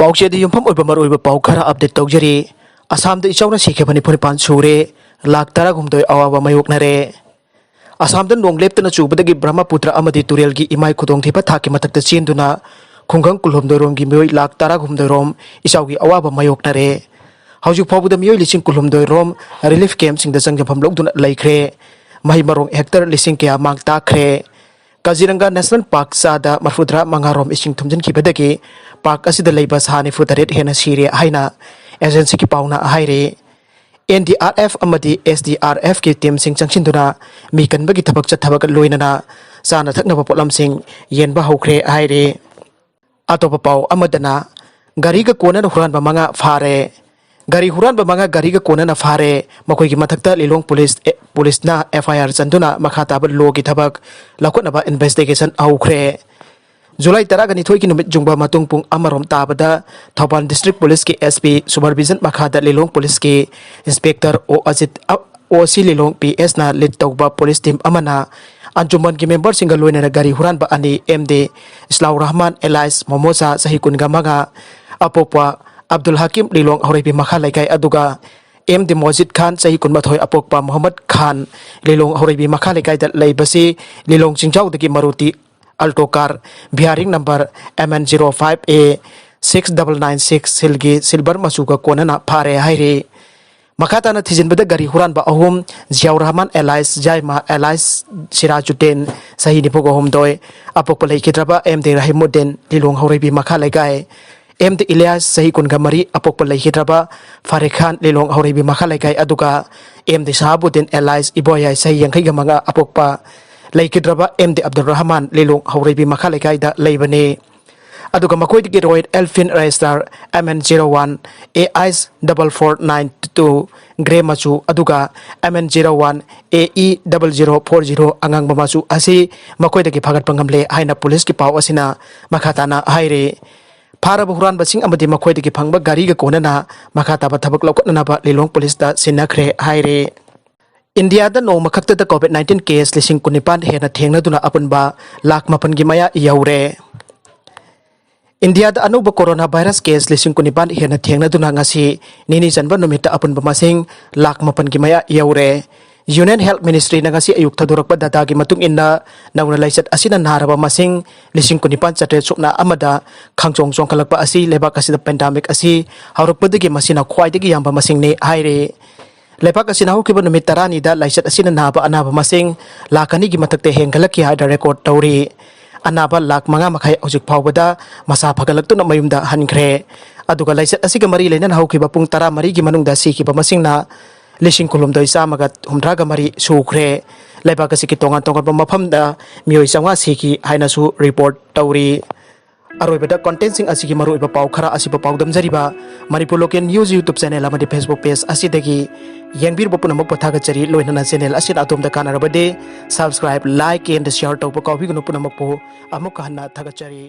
पाउचेद युमफम ओइबा मरुइबा पाउ खरा अपडेट तौजरी असम दा echaona sikhiba निफुनि पान सूरे लाख 13 अवाबा मयोक्नरे असम दा नोंग लेप्तना चुबदगी ब्रह्मपुत्र अमदि तुरेलगी इमाई खुदोंथिबा थाकी मथक्ता चेंदुना खुंगंग कुलहुमदोरोमगी मियोय लाख 13 रोम इचाउगी अवाबा मयोक्नरे हौजिक फाउबदा मियोय लिसिंग कुलहुमदोय रोम रिलीफ कैंप सिंगदा संगफम लोकदुना लैख्रे महि मरोंग हेक्टर लिसिंग कया मांग ताख्रे काजीरंगा नेशनल पार्क सादा मरफुद्रा मंगारोम इसिंग थुमजन किबदगी पार्क असिदा लैबा सानि फुतरेट हेना सीरे हाइना एजेंसी की पाउना हाइरे NDRF अमदी SDRF की टीम सिंग चंगसिंदुना मी कनबगी थबक चथबक लोइनना साना थकनबा पोलम सिंग येनबा हौख्रे हाइरे अतोपा पाउ अमदना Gariga Konnana Huranba manga फारे Gari Huranba manga Gariga Konnana फारे मखोइगी मथक्ता लिलोंग पुलिस ना FIR चंदुना मखाताब लोगी थबक लखोनबा इन्वेस्टिगेशन हौख्रे जुलाई 13 की नुमित जुंगबा मतुंग पुंग अमरोम ताबदा थौबाल डिस्ट्रिक्ट पुलिस की SP सुपरविजन मखादा लिलोंग पुलिस की inspector O Ajit OC Lilong PS ना लीड तौबा पुलिस टीम अमना अंजुमन की मेंबर सिंगल लोइनना गारी हुरानबा अनि MD इस्लाउ रहमान एलाइस मोमोसा सही कुनगा मगा अपोपा अब्दुल हकीम लिलोंग हौरेबी मखा लैकाय अदुगा MD मोजिद खान सही कुनमाथोय अपोपा मोहम्मद खान लिलोंग हौरेबी मखा लैकाय दा लैबसी लिलोंग चिंगजाउदगी Maruti Alto car bearing number MN05A 6996 सिलगी सिल्वर मचुगा कोनना फारे हाइरे मखाताना थिजिनबदा गारी हुरानबा अहुम जियाउ रहमान एलाइस जायमा एलाइस सिराजुद्दीन सही निपुग अहुम दोय अपोक लैखिद्रबा MD रहीमुद्दीन लिलोंग हौरेबी मखा लैकाय MD इलियास सही कुनगा मरी अपोक लैखिद्रबा फारे खान लिलोंग हौरेबी मखा लैकाय अदुगा MD शहाबुद्दीन एलाइस इबोयाय सही यंखैगा मंगा अपोकपा लैखिद्रबा MD अब्दुल रहमान लिलोंग हौरेबी मखा लैकायदा लैबने अदुगा मखोइदगी रॉयल एल्फिन रजिस्टर MN01 AIS 4492 ग्रे मचु अदुगा MN01 AE 0040 अंगांग मचु असी मखोइदगी फगत पंगमले हाइना पुलिस की पाव असिना मखाताना हाइरे फारब हुरान बसिंग अमदि मखोइदगी फंगबा गारीगा कोनना मखाताबा थबक लौकननाबा लिलोंग पुलिस दा सिनखरे हाइरे इंडिया दा नोंगमाखकtada COVID-19 केस लिसिंग कुनिपान हेना थेंगनदुना अपुनबा लाख मापन की मया यौरे इंडिया दा अनौब कोरोना वायरस केस लिसिंग कुनिपान हेना थेंगनदुना ngasi निनी जनबा नुमित अपुनबा मसिंग लाख मापन की मया यौरे यूनियन हेल्थ मिनिस्ट्री ना ngasi अयुक थदोरकबा डाटा की मतुंग इन्ना नौना लाइसत असिना नारबा मसिंग लिसिंग कुनिपान चट्रे सुकना अमदा खांगचोंग चोंखलकबा असि लेबाक असिदा पेंडेमिक असि हौरकबदगी मसिना ख्वाइदगी यामबा मसिंग ने हाइरे लेपाक असिना हुकिबा नुमित 10 दा लाइसत असिना नाबा अनाबा मसिंग लाखनी की मतकते हेंगलकी हाइदा रेकॉर्ड तौरी अनाबा लाख मंगा मखाई हौजिक फावबदा मसा फगलक्तुना मयुमदा हनख्रे अदुगा लाइसत असिगा मरी लेनन हौकिबा पुंग 13 की मनुंगदा सिकिबा मसिंगना लिसिंग कुलुमदोय चामगा हुमद्रागा मरी सुख्रे लेपाक असिकी तोंगा तोंगा मफमदा मियोय चांगा सिकी हाइनासु रिपोर्ट तौरी अरोइबदा कंटेंट असिगी मरुइबा पाउ खरा असिबा पाउदमजरिबा Manipur local news YouTube channel अमदि Facebook पेज असिदगी यंगबीरबा पुनमक पथागचरी लोइनना चैनल असिना अतोमदा कानारबदे सब्सक्राइब लाइक एंड शेयर तौबा काउबिगनु पुनमक पो अमुक हन्ना थगचरी।